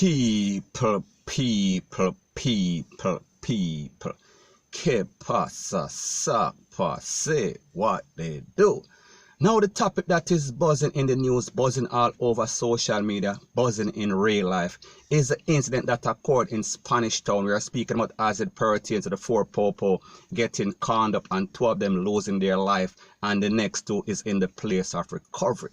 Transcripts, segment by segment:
People. Que pasa, sapa, say what they do. Now the topic that is buzzing in the news, buzzing all over social media, buzzing in real life, is the incident that occurred in Spanish Town. We are speaking about as it pertains to the 4 popo getting conned up and 2 of them losing their life, and the next 2 is in the place of recovery.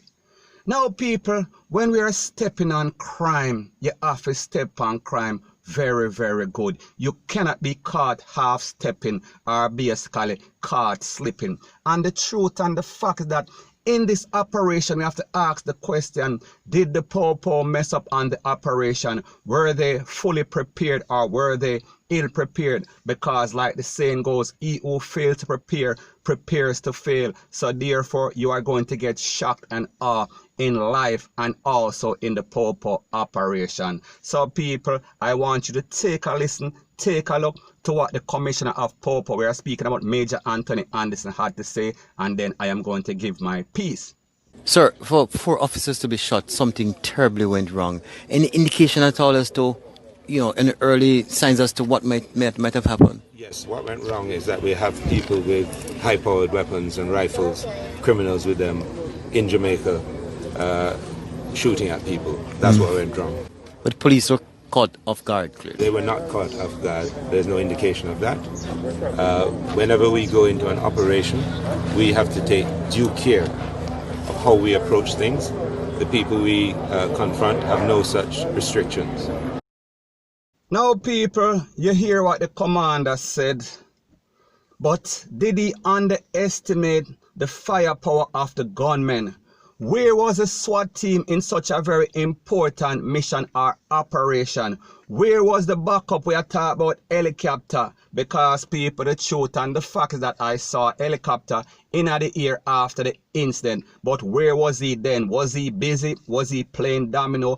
Now people, when we are stepping on crime, you have to step on crime very, very good. You cannot be caught half stepping or basically caught slipping. And the truth and the fact is that in this operation, we have to ask the question, did the popo mess up on the operation? Were they fully prepared or were they ill prepared? Because like the saying goes, he who fails to prepare, prepares to fail. So therefore, you are going to get shocked and awe in life and also in the popo operation. So people, I want you to take a listen, take a look to what the Commissioner of Popo, we are speaking about Major Anthony Anderson, had to say, and then I am going to give my piece. Sir, for 4 officers to be shot, something terribly went wrong. Any indication at all as to, any early signs as to what might have happened? Yes, what went wrong is that we have people with high-powered weapons and rifles, criminals with them in Jamaica, shooting at people. That's what went wrong. But police were caught off guard, clearly. They were not caught off guard. There's no indication of that. Whenever we go into an operation, we have to take due care of how we approach things. The people we confront have no such restrictions. Now people, you hear what the commander said, but did he underestimate the firepower of the gunmen? Where was the SWAT team in such a very important mission or operation? Where was the backup? We are talking about helicopter, because people, the truth and the fact is that I saw helicopter in the air after the incident. But where was he then? Was he busy? Was he playing domino?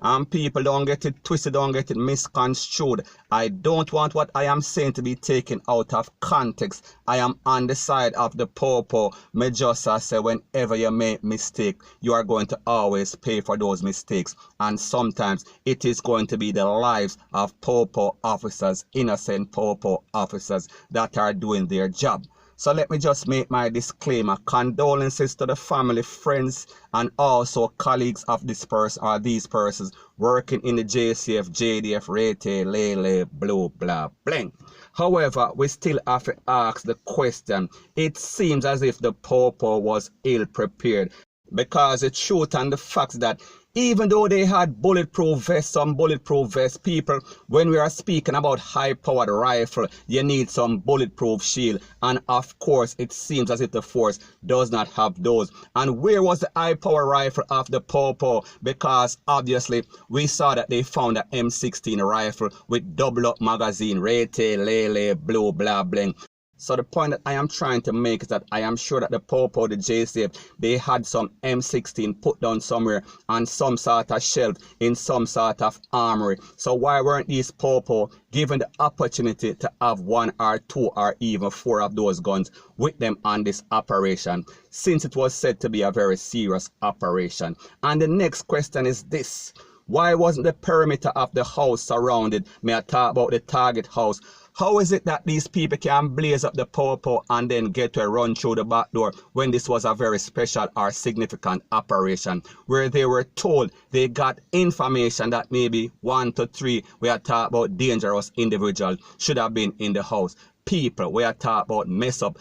And people, don't get it twisted, don't get it misconstrued. I don't want what I am saying to be taken out of context. I am on the side of the popo. Me just say whenever you make mistake, you are going to always pay for those mistakes. And sometimes it is going to be the lives of popo officers, innocent popo officers that are doing their job. So let me just make my disclaimer. Condolences to the family, friends, and also colleagues of this person or these persons working in the JCF, JDF, Rete, Lele, Blue, blah, bling. However, we still have to ask the question. It seems as if the popo was ill prepared, because the truth and the fact that even though they had bulletproof vests, some bulletproof vests, people, when we are speaking about high-powered rifle, you need some bulletproof shield. And of course, it seems as if the force does not have those. And where was the high-powered rifle of the popo? Because obviously, we saw that they found an M16 rifle with double-up magazine, Rete, Lele, Blue, blah, bling. So the point that I am trying to make is that I am sure that the popo, the JCF, they had some M16 put down somewhere on some sort of shelf in some sort of armory. So why weren't these popo given the opportunity to have 1 or 2 or even 4 of those guns with them on this operation, since it was said to be a very serious operation? And the next question is this: why wasn't the perimeter of the house surrounded? May I talk about the target house? How is it that these people can blaze up the popo and then get to run through the back door when this was a very special or significant operation, where they were told they got information that maybe 1 to 3, we are talking about dangerous individuals, should have been in the house? People, we are talking about mess up.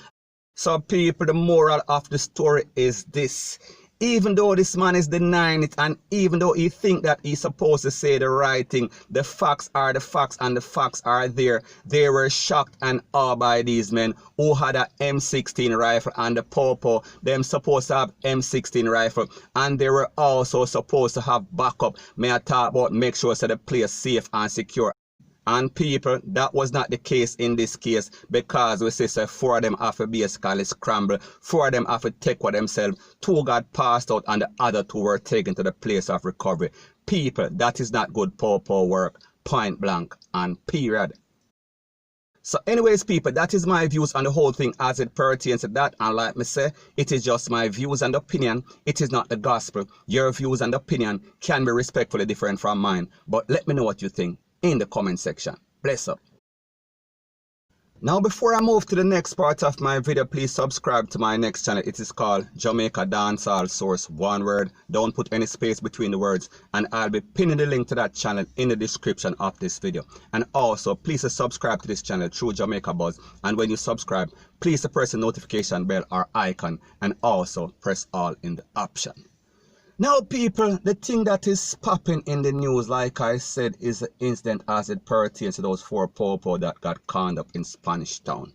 So people, the moral of the story is this: even though this man is denying it, and even though he think that he's supposed to say the right thing, the facts are the facts and the facts are there. They were shocked and awed by these men who had an M16 rifle, and the popo, them supposed to have M16 rifle, and they were also supposed to have backup. May I talk about make sure so the place safe and secure? And people, that was not the case in this case, because we say 4 of them have to basically scramble, 4 of them have to take for themselves, 2 got passed out and the other 2 were taken to the place of recovery. People, that is not good popo work, point blank and period. So anyways, people, that is my views on the whole thing as it pertains to that. And like me say, it is just my views and opinion. It is not the gospel. Your views and opinion can be respectfully different from mine. But let me know what you think in the comment section. Bless up. Now, before I move to the next part of my video, please subscribe to my next channel. It is called Jamaica Dancehall Source, one word. Don't put any space between the words. And I'll be pinning the link to that channel in the description of this video. And also, please subscribe to this channel through Jamaica Buzz. And when you subscribe, please press the notification bell or icon. And also press all in the option. Now, people, the thing that is popping in the news, like I said, is the incident as it pertains to those 4 popo that got conned up in Spanish Town.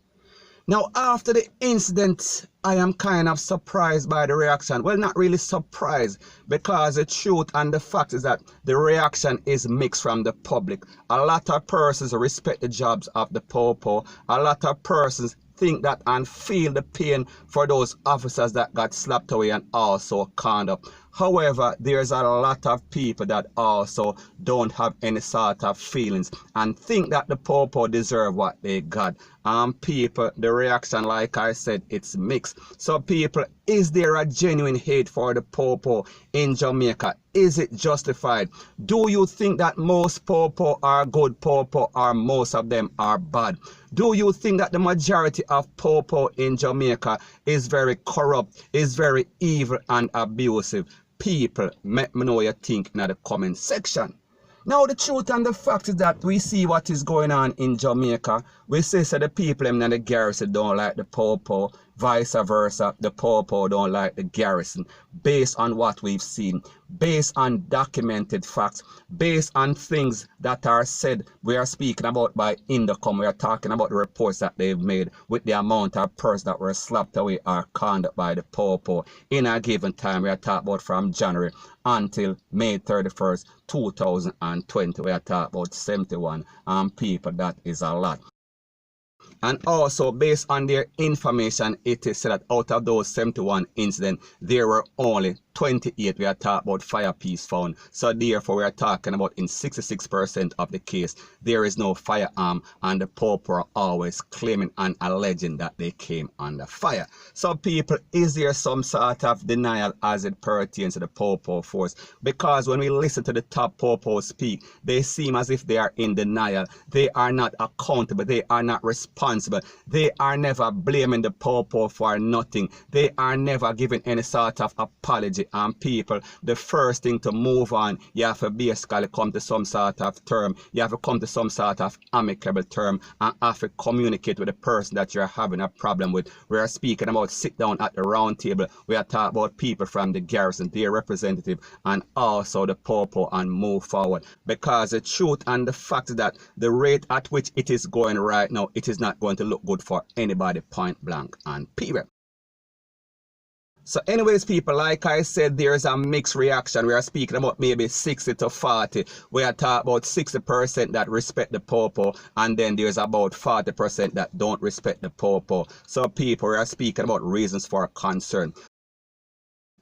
Now, after the incident, I am kind of surprised by the reaction. Well, not really surprised, because the truth and the fact is that the reaction is mixed from the public. A lot of persons respect the jobs of the popo. A lot of persons think that and feel the pain for those officers that got slapped away and also conned up. However, there's a lot of people that also don't have any sort of feelings and think that the popo deserve what they got. People, the reaction, like I said, it's mixed. So people, is there a genuine hate for the popo in Jamaica? Is it justified? Do you think that most popo are good popo or most of them are bad? Do you think that the majority of popo in Jamaica is very corrupt, is very evil and abusive? People, let me know what you think in the comment section. Now, the truth and the fact is that we see what is going on in Jamaica. We say so the people in the garrison don't like the popo, vice versa, the popo don't like the garrison, based on what we've seen, based on documented facts, based on things that are said. We are speaking about by Indocom. We are talking about the reports that they've made with the amount of persons that were slapped away or conned up by the popo in a given time. We are talking about from January until May 31st, 2020. We are talking about 71 people. That is a lot. And also, based on their information, it is said that out of those 71 incidents, there were only 28 we are talking about fire piece found. So therefore, we are talking about in 66% of the case, there is no firearm, and the popo are always claiming and alleging that they came under fire. So people, is there some sort of denial as it pertains to the popo force? Because when we listen to the top popo speak, they seem as if they are in denial. They are not accountable. They are not responsible. They are never blaming the popo for nothing. They are never giving any sort of apology. And people, the first thing to move on, you have to basically come to some sort of term. You have to come to some sort of amicable term and have to communicate with the person that you're having a problem with. We are speaking about sit down at the round table. We are talking about people from the garrison, their representative, and also the popo, and move forward. Because the truth and the fact is that the rate at which it is going right now, it is not going to look good for anybody, point blank and period. So anyways, people, like I said, there's a mixed reaction. We are speaking about maybe 60 to 40. We are talking about 60% that respect the popo, and then there's about 40% that don't respect the popo. So people, we are speaking about reasons for concern.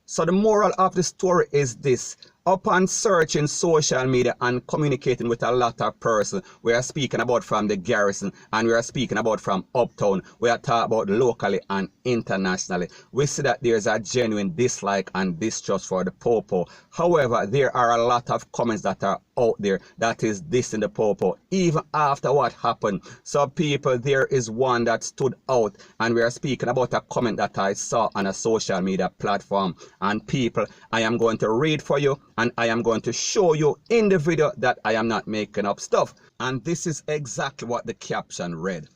So the moral of the story is this. Upon searching social media and communicating with a lot of persons, we are speaking about from the garrison, and we are speaking about from uptown. We are talking about locally and internationally. We see that there's a genuine dislike and distrust for the popo. However, there are a lot of comments that are out there that is dissing the popo even after what happened. So people, there is one that stood out, and we are speaking about a comment that I saw on a social media platform. And people, I am going to read for you, and I am going to show you in the video that I am not making up stuff. And this is exactly what the caption read.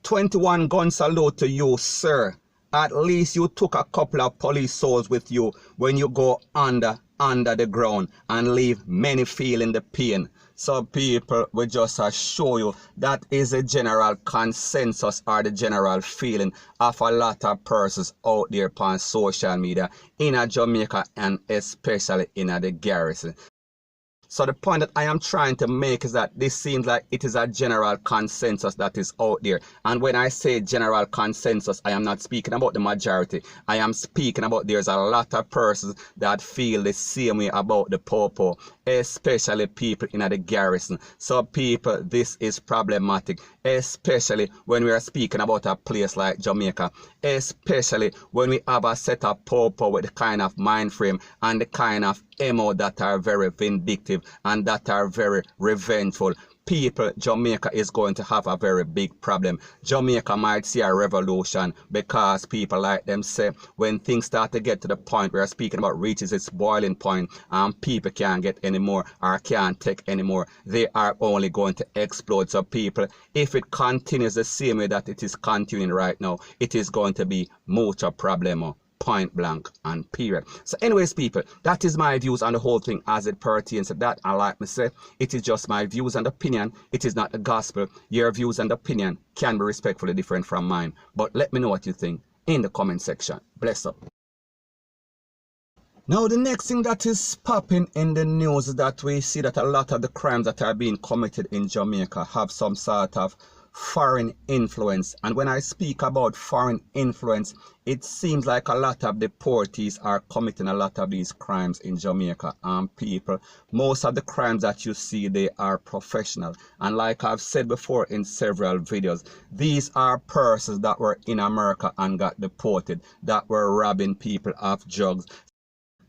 21 gun salute to you, sir. At least you took a couple of police souls with you when you go under the ground and leave many feeling the pain. So people, we just show you that is a general consensus or the general feeling of a lot of persons out there upon social media in Jamaica, and especially in the garrison. So the point that I am trying to make is that this seems like it is a general consensus that is out there. And when I say general consensus, I am not speaking about the majority. I am speaking about there's a lot of persons that feel the same way about the popo, especially people in the garrison. So people, this is problematic. especially when we are speaking about a place like Jamaica, especially when we have a set of people with the kind of mind frame and the kind of MO that are very vindictive and that are very revengeful. People, Jamaica is going to have a very big problem. Jamaica might see a revolution because people like them say when things start to get to the point where speaking about reaches its boiling point and people can't get any more or can't take any more, they are only going to explode. So people, if it continues the same way that it is continuing right now, it is going to be mucho problemo. Point blank and period. So anyways, people, that is my views on the whole thing as it pertains to that. And like me say, it is just my views and opinion. It is not the gospel. Your views and opinion can be respectfully different from mine. But let me know what you think in the comment section. Bless up. Now the next thing that is popping in the news is that we see that a lot of the crimes that are being committed in Jamaica have some sort of foreign influence. And when I speak about foreign influence, it seems like a lot of deportees are committing a lot of these crimes in Jamaica. People, most of the crimes that you see, they are professional. And like I've said before in several videos, these are persons that were in America and got deported, that were robbing people of drugs.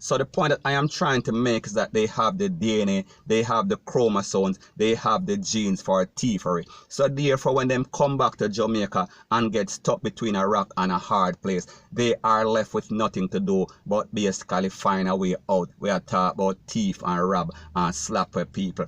So the point that I am trying to make is that they have the DNA, they have the chromosomes, they have the genes for thievery. So therefore, when them come back to Jamaica and get stuck between a rock and a hard place, they are left with nothing to do but basically find a way out. We are talking about thief and rob and slap with people.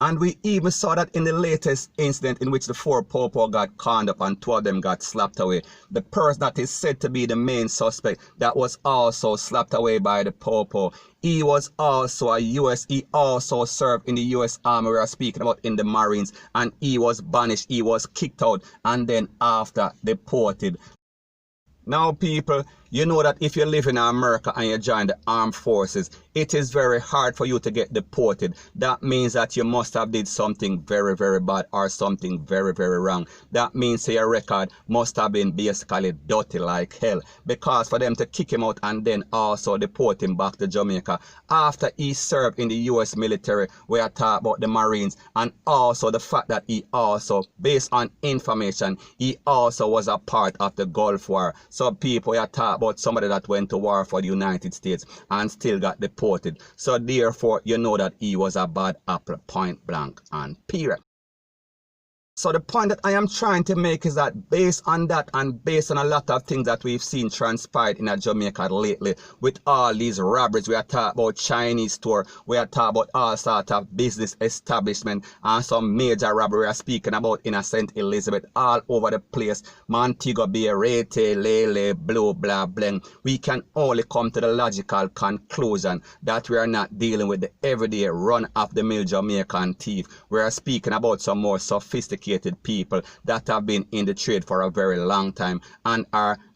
And we even saw that in the latest incident in which the 4 popo got conned up and 2 of them got slapped away. The person that is said to be the main suspect that was also slapped away by the popo, he was also he also served in the US Army. We are speaking about in the Marines, and he was banished, he was kicked out and then after deported. Now people, you know that if you live in America and you join the armed forces, it is very hard for you to get deported. That means that you must have did something very, very bad or something very, very wrong. That means your record must have been basically dirty like hell. Because for them to kick him out and then also deport him back to Jamaica after he served in the US military, we are talking about the Marines, and also the fact that he also, based on information, he also was a part of the Gulf War. So people, we are talking about somebody that went to war for the United States and still got deported. So therefore, you know that he was a bad apple, point blank and period. So the point that I am trying to make is that based on that and based on a lot of things that we've seen transpired in Jamaica lately with all these robberies, we are talking about Chinese store, we are talking about all sorts of business establishment and some major robbery we are speaking about in St. Elizabeth all over the place, Montego Bay, Rete, Lele, Blue, blah, blah. We can only come to the logical conclusion that we are not dealing with the everyday run-of-the-mill Jamaican thief. We are speaking about some more sophisticated people that have been in the trade for a very long time and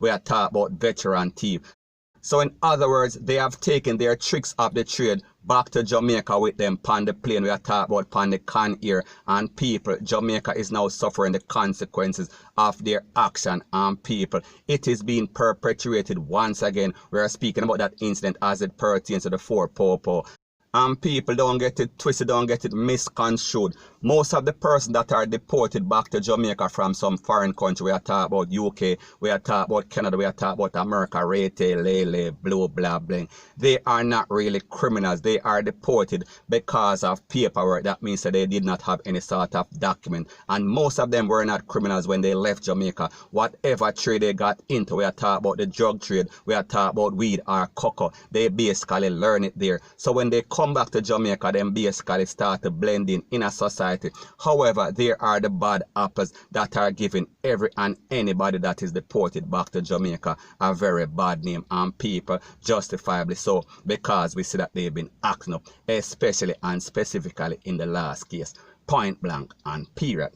we are talking about veteran thieves. So in other words, they have taken their tricks of the trade back to Jamaica with them on the plane. We are talking about on the Con Air, and people, Jamaica is now suffering the consequences of their action. And people, it is being perpetuated once again. We are speaking about that incident as it pertains to the 4 popo. And people, don't get it twisted, don't get it misconstrued. Most of the persons that are deported back to Jamaica from some foreign country, we are talking about UK, we are talking about Canada, we are talking about America, Rete, Lele, Blue, blah, blah. They are not really criminals. They are deported because of paperwork. That means that they did not have any sort of document. And most of them were not criminals when they left Jamaica. Whatever trade they got into, we are talking about the drug trade, we are talking about weed or cocoa, they basically learn it there. So when they come back to Jamaica, then basically start to blend in a society. However, there are the bad apples that are giving every and anybody that is deported back to Jamaica a very bad name, and people justifiably so, because we see that they've been acting up, especially and specifically in the last case, point blank and period.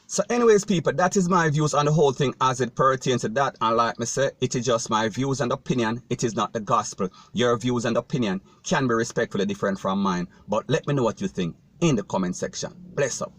So anyways, people, that is my views on the whole thing as it pertains to that. And like me say, it is just my views and opinion. It is not the gospel. Your views and opinion can be respectfully different from mine. But let me know what you think in the comment section. Bless up.